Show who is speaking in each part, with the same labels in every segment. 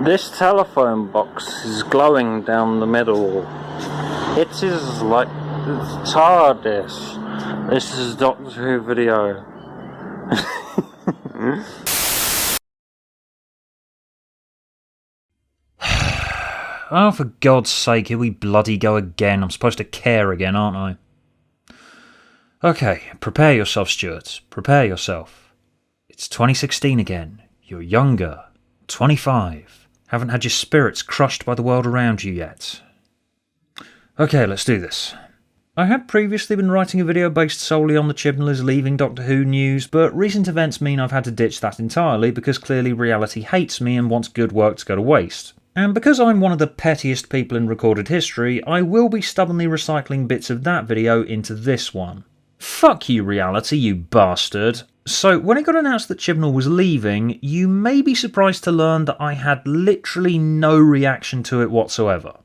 Speaker 1: This telephone box is glowing down the middle. It is like TARDIS. This is Doctor Who video.
Speaker 2: Oh, for God's sake, here we bloody go again. I'm supposed to care again, aren't I? Okay, prepare yourself, Stuart. Prepare yourself. It's 2016 again. You're younger. 25. Haven't had your spirits crushed by the world around you yet. Okay, let's do this. I had previously been writing a video based solely on the Chibnall is leaving Doctor Who news, but recent events mean I've had to ditch that entirely because clearly reality hates me and wants good work to go to waste. And because I'm one of the pettiest people in recorded history, I will be stubbornly recycling bits of that video into this one. Fuck you, reality, you bastard. So, when it got announced that Chibnall was leaving, you may be surprised to learn that I had literally no reaction to it whatsoever.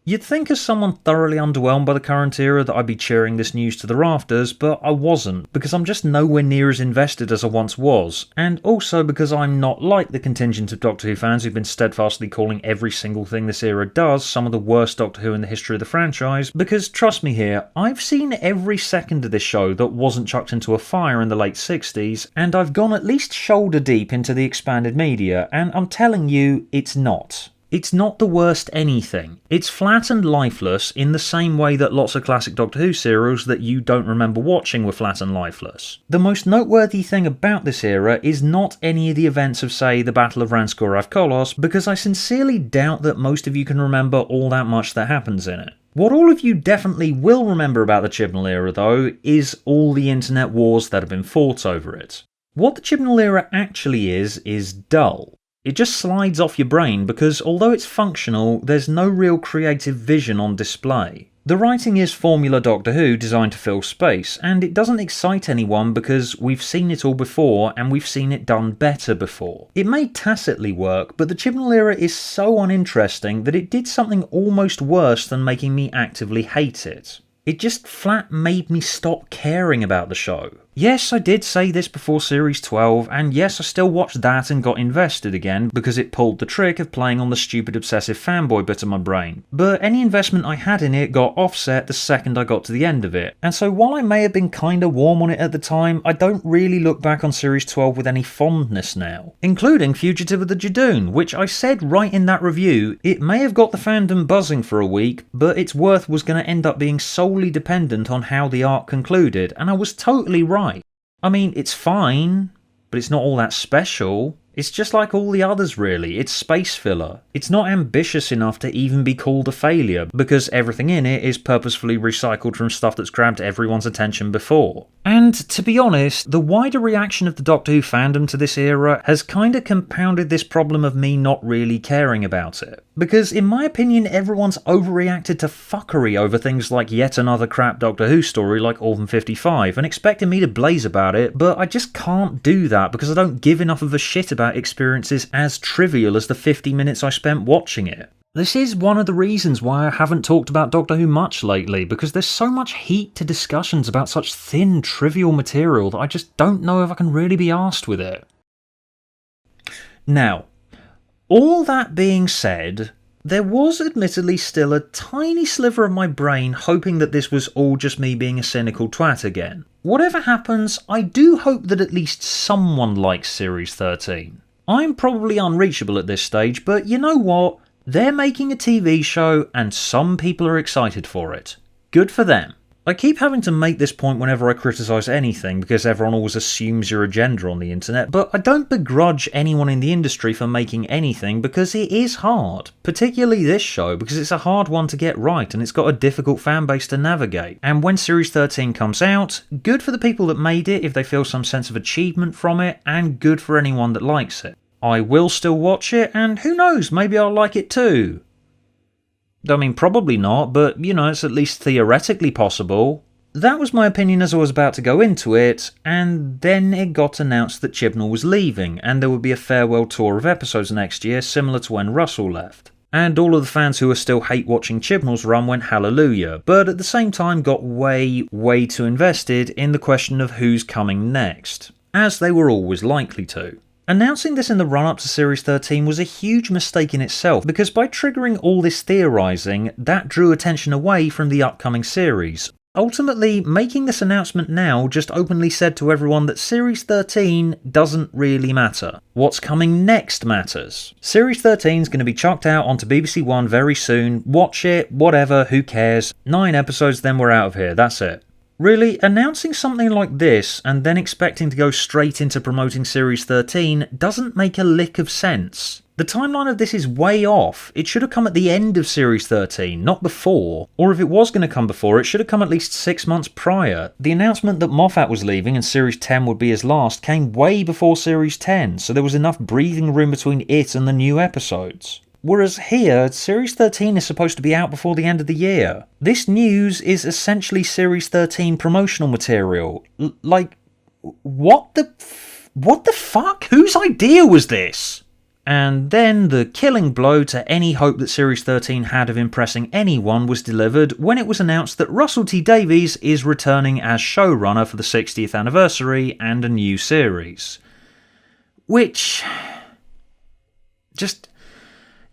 Speaker 2: You'd think as someone thoroughly underwhelmed by the current era that I'd be cheering this news to the rafters, but I wasn't, because I'm just nowhere near as invested as I once was, and also because I'm not like the contingent of Doctor Who fans who've been steadfastly calling every single thing this era does some of the worst Doctor Who in the history of the franchise, because trust me here, I've seen every second of this show that wasn't chucked into a fire in the late 60s, and I've gone at least shoulder deep into the expanded media, and I'm telling you, it's not. It's not the worst anything. It's flat and lifeless in the same way that lots of classic Doctor Who serials that you don't remember watching were flat and lifeless. The most noteworthy thing about this era is not any of the events of, say, the Battle of Ranskorav Kolos, because I sincerely doubt that most of you can remember all that much that happens in it. What all of you definitely will remember about the Chibnall era, though, is all the internet wars that have been fought over it. What the Chibnall era actually is dull. It just slides off your brain because although it's functional, there's no real creative vision on display. The writing is formula Doctor Who designed to fill space, and it doesn't excite anyone because we've seen it all before and we've seen it done better before. It may tacitly work, but the Chibnall era is so uninteresting that it did something almost worse than making me actively hate it. It just flat made me stop caring about the show. Yes, I did say this before Series 12, and yes, I still watched that and got invested again, because it pulled the trick of playing on the stupid obsessive fanboy bit of my brain. But any investment I had in it got offset the second I got to the end of it, and so while I may have been kinda warm on it at the time, I don't really look back on Series 12 with any fondness now. Including Fugitive of the Judoon, which I said right in that review, it may have got the fandom buzzing for a week, but its worth was going to end up being solely dependent on how the arc concluded, and I was totally right. I mean, it's fine, but it's not all that special. It's just like all the others really, it's space filler. It's not ambitious enough to even be called a failure, because everything in it is purposefully recycled from stuff that's grabbed everyone's attention before. And to be honest, the wider reaction of the Doctor Who fandom to this era has kinda compounded this problem of me not really caring about it. Because in my opinion, everyone's overreacted to fuckery over things like yet another crap Doctor Who story like Orphan 55 and expecting me to blaze about it, but I just can't do that because I don't give enough of a shit about experiences as trivial as the 50 minutes I spent watching it. This is one of the reasons why I haven't talked about Doctor Who much lately, because there's so much heat to discussions about such thin, trivial material that I just don't know if I can really be arsed with it. Now, all that being said, there was admittedly still a tiny sliver of my brain hoping that this was all just me being a cynical twat again. Whatever happens, I do hope that at least someone likes Series 13. I'm probably unreachable at this stage, but you know what? They're making a TV show and some people are excited for it. Good for them. I keep having to make this point whenever I criticise anything because everyone always assumes your agenda on the internet, but I don't begrudge anyone in the industry for making anything because it is hard. Particularly this show because it's a hard one to get right and it's got a difficult fan base to navigate. And when Series 13 comes out, good for the people that made it if they feel some sense of achievement from it, and good for anyone that likes it. I will still watch it, and who knows, maybe I'll like it too. I mean, probably not, but, you know, it's at least theoretically possible. That was my opinion as I was about to go into it, and then it got announced that Chibnall was leaving, and there would be a farewell tour of episodes next year, similar to when Russell left. And all of the fans who are still hate watching Chibnall's run went hallelujah, but at the same time got way too invested in the question of who's coming next, as they were always likely to. Announcing this in the run-up to Series 13 was a huge mistake in itself, because by triggering all this theorising, that drew attention away from the upcoming series. Ultimately, making this announcement now just openly said to everyone that Series 13 doesn't really matter. What's coming next matters. Series 13 is going to be chucked out onto BBC One very soon. Watch it, whatever, who cares. 9 episodes, then we're out of here, that's it. Really, announcing something like this and then expecting to go straight into promoting Series 13 doesn't make a lick of sense. The timeline of this is way off. It should have come at the end of Series 13, not before. Or if it was going to come before, it should have come at least 6 months prior. The announcement that Moffat was leaving and Series 10 would be his last came way before Series 10, so there was enough breathing room between it and the new episodes. Whereas here, Series 13 is supposed to be out before the end of the year. This news is essentially Series 13 promotional material. What the fuck? Whose idea was this? And then the killing blow to any hope that Series 13 had of impressing anyone was delivered when it was announced that Russell T Davies is returning as showrunner for the 60th anniversary and a new series. Which...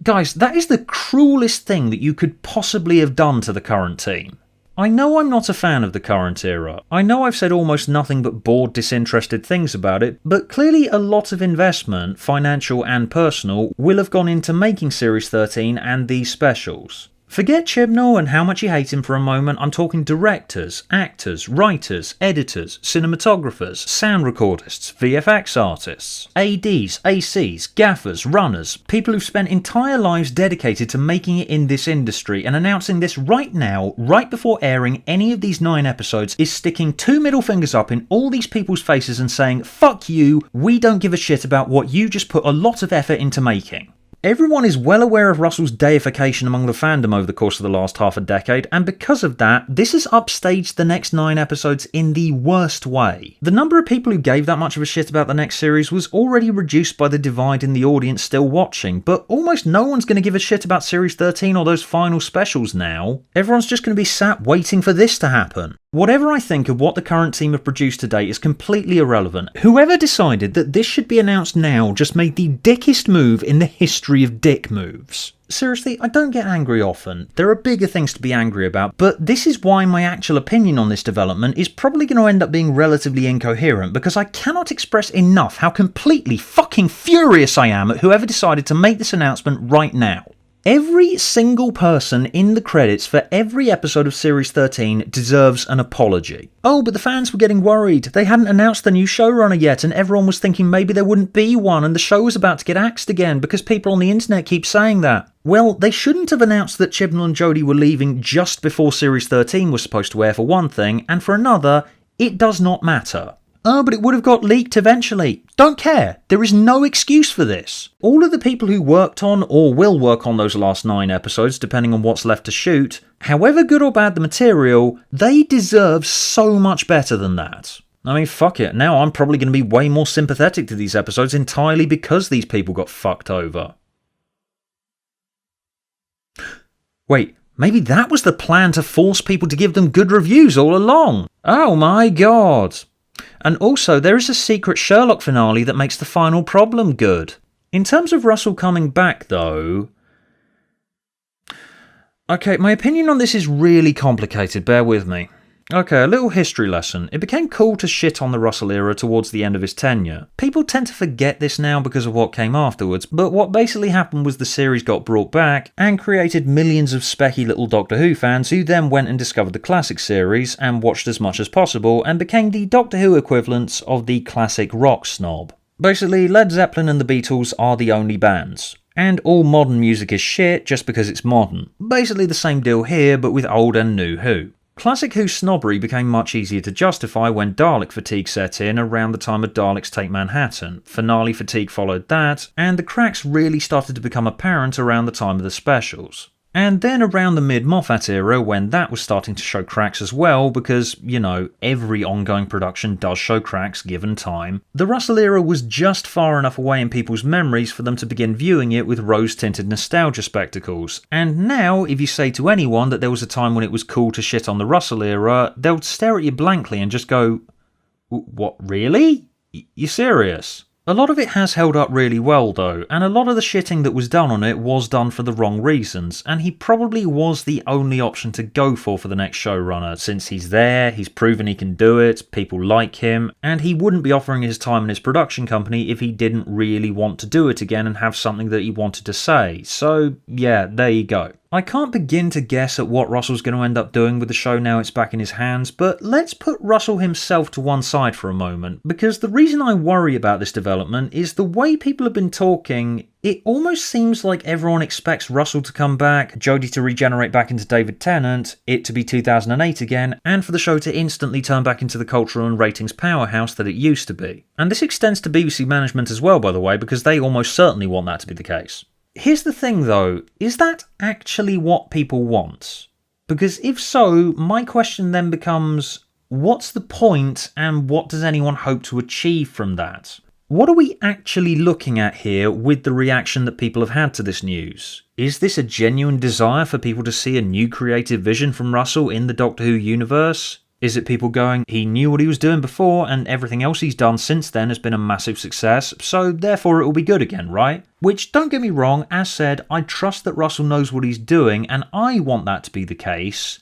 Speaker 2: Guys, that is the cruelest thing that you could possibly have done to the current team. I know I'm not a fan of the current era. I know I've said almost nothing but bored, disinterested things about it, but clearly a lot of investment, financial and personal, will have gone into making Series 13 and these specials. Forget Chibnall and how much you hate him for a moment. I'm talking directors, actors, writers, editors, cinematographers, sound recordists, VFX artists, ADs, ACs, gaffers, runners, people who've spent entire lives dedicated to making it in this industry, and announcing this right now, right before airing any of these 9 episodes, is sticking 2 middle fingers up in all these people's faces and saying, fuck you, we don't give a shit about what you just put a lot of effort into making. Everyone is well aware of Russell's deification among the fandom over the course of the last half a decade, and because of that, this has upstaged the next 9 episodes in the worst way. The number of people who gave that much of a shit about the next series was already reduced by the divide in the audience still watching, but almost no one's going to give a shit about Series 13 or those final specials now. Everyone's just going to be sat waiting for this to happen. Whatever I think of what the current team have produced to date is completely irrelevant. Whoever decided that this should be announced now just made the dickest move in the history of dick moves. Seriously, I don't get angry often. There are bigger things to be angry about, but this is why my actual opinion on this development is probably going to end up being relatively incoherent, because I cannot express enough how completely fucking furious I am at whoever decided to make this announcement right now. Every single person in the credits for every episode of Series 13 deserves an apology. Oh, but the fans were getting worried. They hadn't announced the new showrunner yet, and everyone was thinking maybe there wouldn't be one, and the show was about to get axed again because people on the internet keep saying that. Well, they shouldn't have announced that Chibnall and Jodie were leaving just before Series 13 was supposed to air, for one thing, and for another, it does not matter. Oh, but it would have got leaked eventually. Don't care. There is no excuse for this. All of the people who worked on or will work on those last 9 episodes, depending on what's left to shoot, however good or bad the material, they deserve so much better than that. I mean, fuck it. Now I'm probably going to be way more sympathetic to these episodes entirely because these people got fucked over. Wait, maybe that was the plan to force people to give them good reviews all along. Oh my god. And also, there is a secret Sherlock finale that makes the final problem good. In terms of Russell coming back, though... Okay, my opinion on this is really complicated, bear with me. Okay, a little history lesson. It became cool to shit on the Russell era towards the end of his tenure. People tend to forget this now because of what came afterwards, but what basically happened was the series got brought back and created millions of specky little Doctor Who fans who then went and discovered the classic series and watched as much as possible and became the Doctor Who equivalents of the classic rock snob. Basically, Led Zeppelin and the Beatles are the only bands. And all modern music is shit just because it's modern. Basically the same deal here, but with old and new Who. Classic Who snobbery became much easier to justify when Dalek fatigue set in around the time of Daleks Take Manhattan. Finale fatigue followed that, and the cracks really started to become apparent around the time of the specials. And then around the mid-Moffat era, when that was starting to show cracks as well, because, you know, every ongoing production does show cracks given time, the Russell era was just far enough away in people's memories for them to begin viewing it with rose-tinted nostalgia spectacles. And now, if you say to anyone that there was a time when it was cool to shit on the Russell era, they'll stare at you blankly and just go, "What, really? You serious?" A lot of it has held up really well though, and a lot of the shitting that was done on it was done for the wrong reasons, and he probably was the only option to go for the next showrunner, since he's there, he's proven he can do it, people like him, and he wouldn't be offering his time in his production company if he didn't really want to do it again and have something that he wanted to say. So yeah, there you go. I can't begin to guess at what Russell's going to end up doing with the show now it's back in his hands, but let's put Russell himself to one side for a moment, because the reason I worry about this development is the way people have been talking. It almost seems like everyone expects Russell to come back, Jodie to regenerate back into David Tennant, it to be 2008 again, and for the show to instantly turn back into the cultural and ratings powerhouse that it used to be. And this extends to BBC management as well, by the way, because they almost certainly want that to be the case. Here's the thing though, is that actually what people want? Because if so, my question then becomes, what's the point and what does anyone hope to achieve from that? What are we actually looking at here with the reaction that people have had to this news? Is this a genuine desire for people to see a new creative vision from Russell in the Doctor Who universe? Is it people going, he knew what he was doing before and everything else he's done since then has been a massive success, so therefore it will be good again, right? Which, don't get me wrong, as said, I trust that Russell knows what he's doing and I want that to be the case.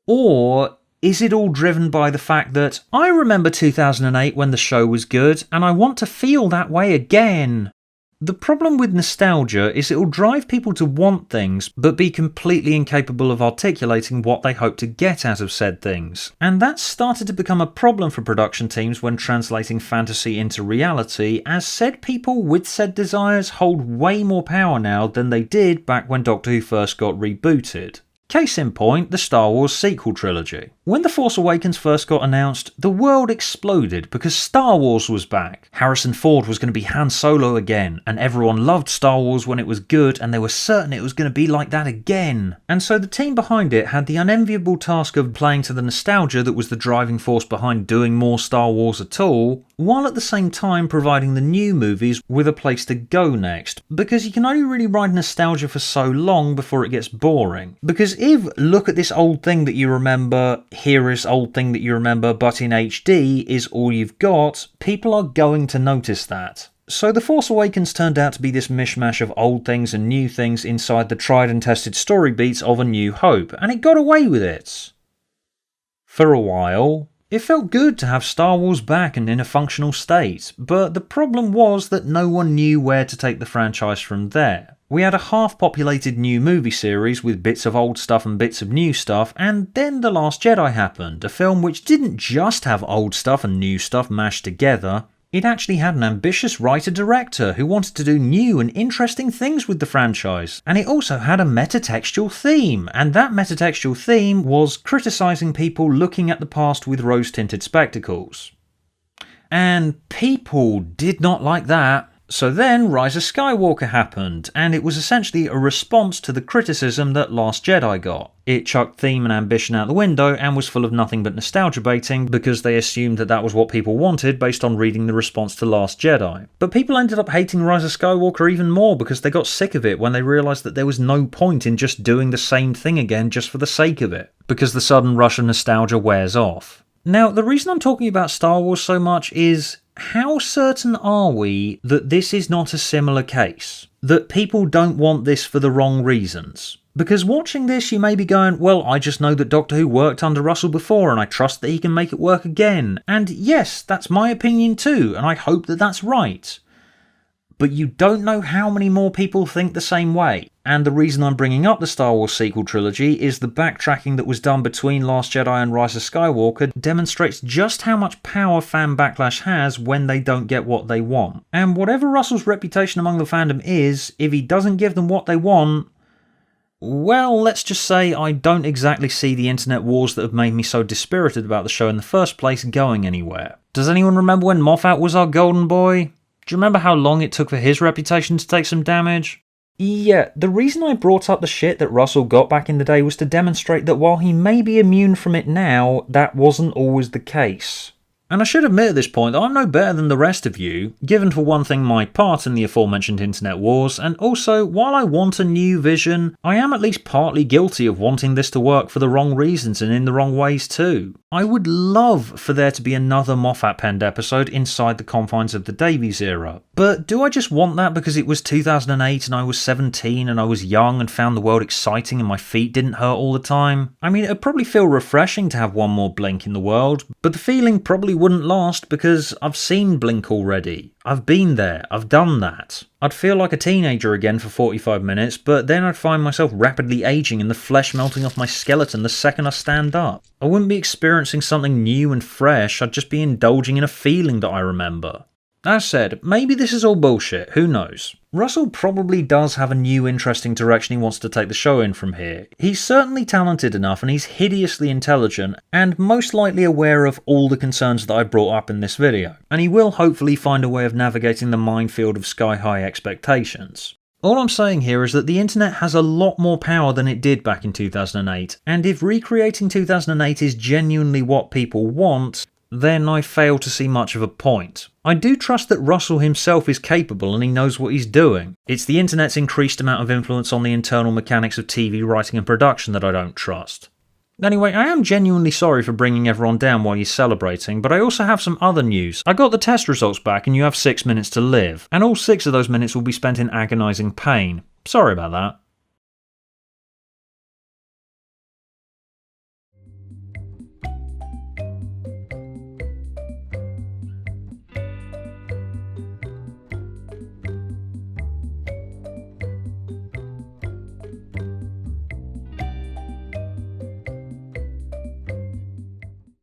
Speaker 2: Or is it all driven by the fact that I remember 2008 when the show was good and I want to feel that way again? The problem with nostalgia is it will drive people to want things, but be completely incapable of articulating what they hope to get out of said things. And that's started to become a problem for production teams when translating fantasy into reality, as said people with said desires hold way more power now than they did back when Doctor Who first got rebooted. Case in point, the Star Wars sequel trilogy. When The Force Awakens first got announced, the world exploded because Star Wars was back. Harrison Ford was going to be Han Solo again, and everyone loved Star Wars when it was good, and they were certain it was going to be like that again. And so the team behind it had the unenviable task of playing to the nostalgia that was the driving force behind doing more Star Wars at all, while at the same time providing the new movies with a place to go next, because you can only really ride nostalgia for so long before it gets boring. Because if look at this old thing that you remember, here is old thing that you remember but in HD is all you've got, people are going to notice that. So The Force Awakens turned out to be this mishmash of old things and new things inside the tried and tested story beats of A New Hope, and it got away with it. For a while. It felt good to have Star Wars back and in a functional state, but the problem was that no one knew where to take the franchise from there. We had a half-populated new movie series with bits of old stuff and bits of new stuff, and then The Last Jedi happened, a film which didn't just have old stuff and new stuff mashed together. It actually had an ambitious writer-director who wanted to do new and interesting things with the franchise, and it also had a metatextual theme, and that metatextual theme was criticising people looking at the past with rose-tinted spectacles. And people did not like that. So then Rise of Skywalker happened, and it was essentially a response to the criticism that Last Jedi got. It chucked theme and ambition out the window and was full of nothing but nostalgia baiting because they assumed that that was what people wanted based on reading the response to Last Jedi. But people ended up hating Rise of Skywalker even more because they got sick of it when they realised that there was no point in just doing the same thing again just for the sake of it, because the sudden rush of nostalgia wears off. Now, the reason I'm talking about Star Wars so much is, how certain are we that this is not a similar case? That people don't want this for the wrong reasons? Because watching this you may be going, well, I just know that Doctor Who worked under Russell before and I trust that he can make it work again. And yes, that's my opinion too, and I hope that that's right. But you don't know how many more people think the same way. And the reason I'm bringing up the Star Wars sequel trilogy is the backtracking that was done between Last Jedi and Rise of Skywalker demonstrates just how much power fan backlash has when they don't get what they want. And whatever Russell's reputation among the fandom is, if he doesn't give them what they want, well, let's just say I don't exactly see the internet wars that have made me so dispirited about the show in the first place going anywhere. Does anyone remember when Moffat was our golden boy? Do you remember how long it took for his reputation to take some damage? Yeah, the reason I brought up the shit that Russell got back in the day was to demonstrate that while he may be immune from it now, that wasn't always the case. And I should admit at this point that I'm no better than the rest of you, given for one thing my part in the aforementioned internet wars, and also, while I want a new vision, I am at least partly guilty of wanting this to work for the wrong reasons and in the wrong ways too. I would love for there to be another Moffat-penned episode inside the confines of the Davies era. But do I just want that because it was 2008 and I was 17 and I was young and found the world exciting and my feet didn't hurt all the time? I mean, it'd probably feel refreshing to have one more Blink in the world, but the feeling probably wouldn't last because I've seen Blink already. I've been there, I've done that. I'd feel like a teenager again for 45 minutes, but then I'd find myself rapidly aging and the flesh melting off my skeleton the second I stand up. I wouldn't be experiencing something new and fresh, I'd just be indulging in a feeling that I remember. That said, maybe this is all bullshit, who knows? Russell probably does have a new interesting direction he wants to take the show in from here. He's certainly talented enough and he's hideously intelligent and most likely aware of all the concerns that I brought up in this video. And he will hopefully find a way of navigating the minefield of sky-high expectations. All I'm saying here is that the internet has a lot more power than it did back in 2008, and if recreating 2008 is genuinely what people want, then I fail to see much of a point. I do trust that Russell himself is capable and he knows what he's doing. It's the internet's increased amount of influence on the internal mechanics of TV writing and production that I don't trust. Anyway, I am genuinely sorry for bringing everyone down while you're celebrating, but I also have some other news. I got the test results back and you have 6 minutes to live, and all 6 of those minutes will be spent in agonising pain. Sorry about that.